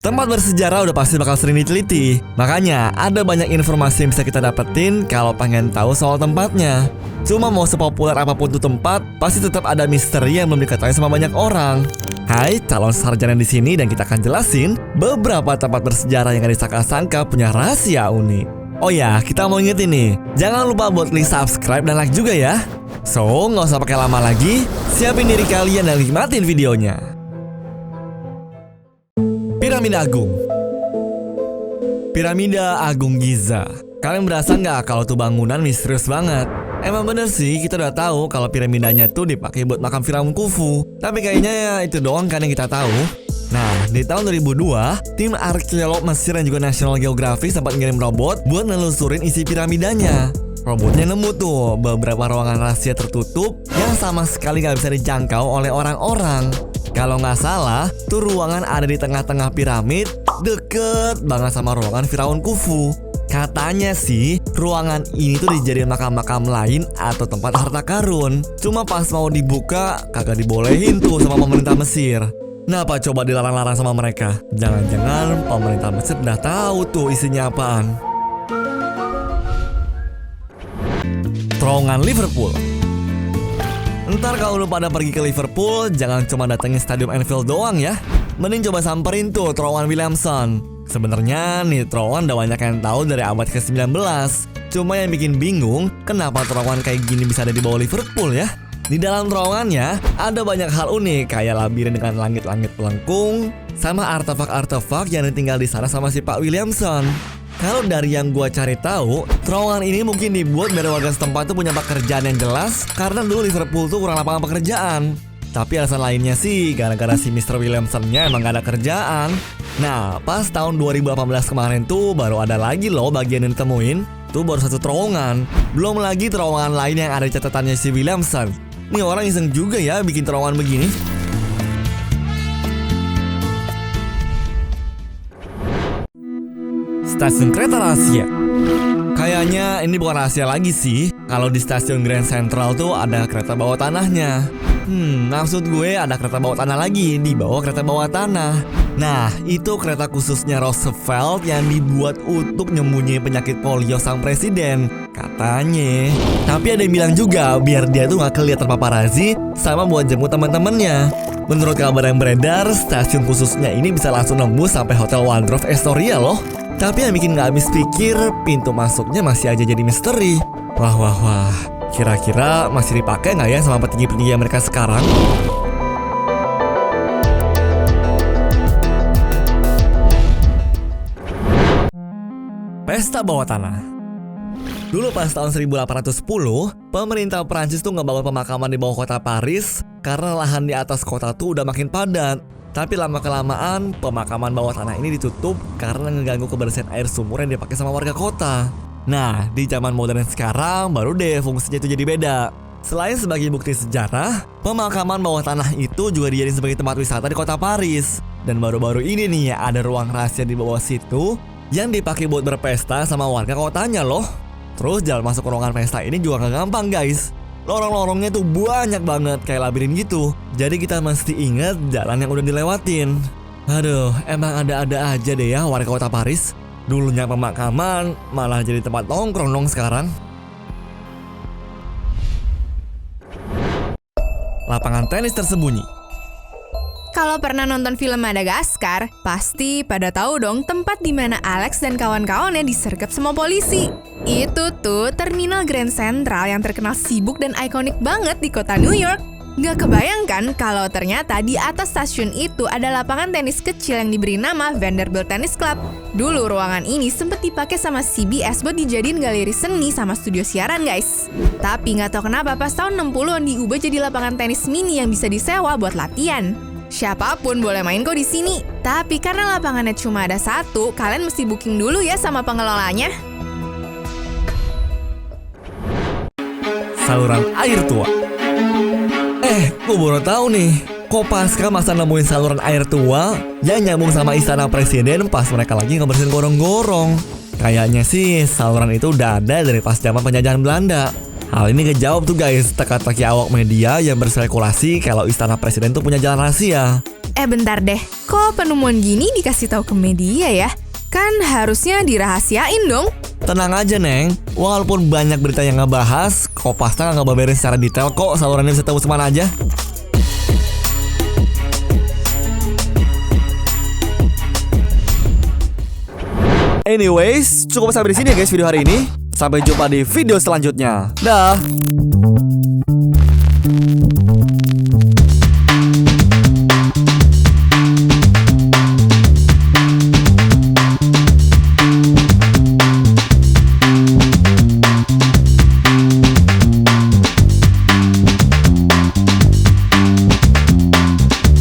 Tempat bersejarah udah pasti bakal sering diteliti. Makanya ada banyak informasi yang bisa kita dapetin kalau pengen tahu soal tempatnya. Cuma mau sepopuler apapun tuh tempat, pasti tetap ada misteri yang belum diketahui sama banyak orang. Hai, calon sarjana di sini dan kita akan jelasin beberapa tempat bersejarah yang gak disangka-sangka punya rahasia unik. Oh ya, kita mau ingetin nih, jangan lupa buat klik subscribe dan like juga ya. So, nggak usah pakai lama lagi, siapin diri kalian dan nikmatin videonya. Piramida Agung. Piramida Agung Giza. Kalian berasa nggak kalau tuh bangunan misterius banget? Emang bener sih, kita udah tahu kalau piramidanya tuh dipakai buat makam Firaun Khufu. Tapi kayaknya ya itu doang kan yang kita tahu. Nah, di tahun 2002, tim arkeolog Mesir dan juga National Geographic sempat ngirim robot buat nelusurin isi piramidanya. Robotnya nemu tuh beberapa ruangan rahasia tertutup yang sama sekali nggak bisa dijangkau oleh orang-orang. Kalau nggak salah, tuh ruangan ada di tengah-tengah piramid, deket banget sama ruangan Firaun Khufu. Katanya sih, ruangan ini tuh dijadiin makam-makam lain atau tempat harta karun. Cuma pas mau dibuka, kagak dibolehin tuh sama pemerintah Mesir. Kenapa coba dilarang-larang sama mereka? Jangan-jangan pemerintah Mesir udah tahu tuh isinya apaan. Terowongan Liverpool. Ntar kalau lu pada pergi ke Liverpool, jangan cuma datengin Stadium Anfield doang ya. Mending coba samperin tuh terowongan Williamson. Sebenarnya nih terowongan udah banyak yang tahu dari abad ke-19. Cuma yang bikin bingung, kenapa terowongan kayak gini bisa ada di bawah Liverpool ya? Di dalam terowongannya ada banyak hal unik kayak labirin dengan langit-langit pelengkung, sama artefak-artefak yang ditinggal di sana sama si Pak Williamson. Kalau dari yang gua cari tahu, terowongan ini mungkin dibuat biar warga setempat tuh punya pekerjaan yang jelas karena dulu Liverpool tuh kurang lapangan pekerjaan. Tapi alasan lainnya sih gara-gara si Mr. Williamson-nya emang gak ada kerjaan. Nah, pas tahun 2018 kemarin tuh baru ada lagi loh bagian yang ditemuin. Tuh baru satu terowongan. Belum lagi terowongan lain yang ada di catatannya si Williamson. Nih orang iseng juga ya bikin terowongan begini. Stasiun kereta rahasia. Kayaknya ini bukan rahasia lagi sih. Kalau di stasiun Grand Central tuh ada kereta bawah tanahnya. Maksud gue ada kereta bawah tanah lagi di bawah kereta bawah tanah. Nah, itu kereta khususnya Roosevelt yang dibuat untuk nyembunyiin penyakit polio sang presiden, katanya. Tapi ada yang bilang juga biar dia tuh gak kelihatan paparazi sama buat jemput teman-temannya. Menurut kabar yang beredar, stasiun khususnya ini bisa langsung nembus sampai Hotel Waldorf Astoria loh. Tapi yang bikin gak habis pikir, pintu masuknya masih aja jadi misteri. Wah. Kira-kira masih dipakai nggak ya sama petinggi-petinggi mereka sekarang? Pesta bawah tanah. Dulu pas tahun 1810, pemerintah Prancis tuh ngebangun pemakaman di bawah kota Paris karena lahan di atas kota tuh udah makin padat. Tapi lama-kelamaan, pemakaman bawah tanah ini ditutup karena ngeganggu kebersihan air sumur yang dipakai sama warga kota. Nah, di zaman modern sekarang baru deh fungsinya itu jadi beda. Selain sebagai bukti sejarah, pemakaman bawah tanah itu juga dijadiin sebagai tempat wisata di kota Paris. Dan baru-baru ini nih ada ruang rahasia di bawah situ yang dipakai buat berpesta sama warga kotanya loh. Terus jalan masuk ke ruangan pesta ini juga gak gampang guys. Lorong-lorongnya tuh banyak banget kayak labirin gitu. Jadi kita mesti ingat jalan yang udah dilewatin. Aduh, emang ada-ada aja deh ya warga kota Paris. Dulunya pemakaman, malah jadi tempat nongkrong dong sekarang. Lapangan tenis tersembunyi. Kalau pernah nonton film Madagaskar, pasti pada tahu dong tempat di mana Alex dan kawan-kawannya disergap sama polisi. Itu tuh Terminal Grand Central yang terkenal sibuk dan ikonik banget di kota New York. Nggak kebayangkan kalau ternyata di atas stasiun itu ada lapangan tenis kecil yang diberi nama Vanderbilt Tennis Club. Dulu ruangan ini sempat dipakai sama CBS buat dijadiin galeri seni sama studio siaran guys. Tapi nggak tahu kenapa pas tahun 60-an diubah jadi lapangan tenis mini yang bisa disewa buat latihan. Siapapun boleh main kok di sini. Tapi karena lapangannya cuma ada satu, kalian mesti booking dulu ya sama pengelolanya. Saluran air tua. Gue baru tahu nih, Kopaska masa nemuin saluran air tua yang nyambung sama istana presiden pas mereka lagi ngebersihin gorong-gorong. Kayaknya sih saluran itu udah ada dari pas zaman penjajahan Belanda. Hal ini kejawab tuh guys teka-teki awak media yang berspekulasi kalau istana presiden tuh punya jalan rahasia. Bentar deh, kok penemuan gini dikasih tahu ke media ya? Kan harusnya dirahasiain dong. Tenang aja, Neng. Walaupun banyak berita yang ngebahas, Kopasnya nggak ngabarin secara detail kok. Salurannya bisa tebus mana aja. Anyways, cukup sampai di sini ya guys video hari ini. Sampai jumpa di video selanjutnya. Dah.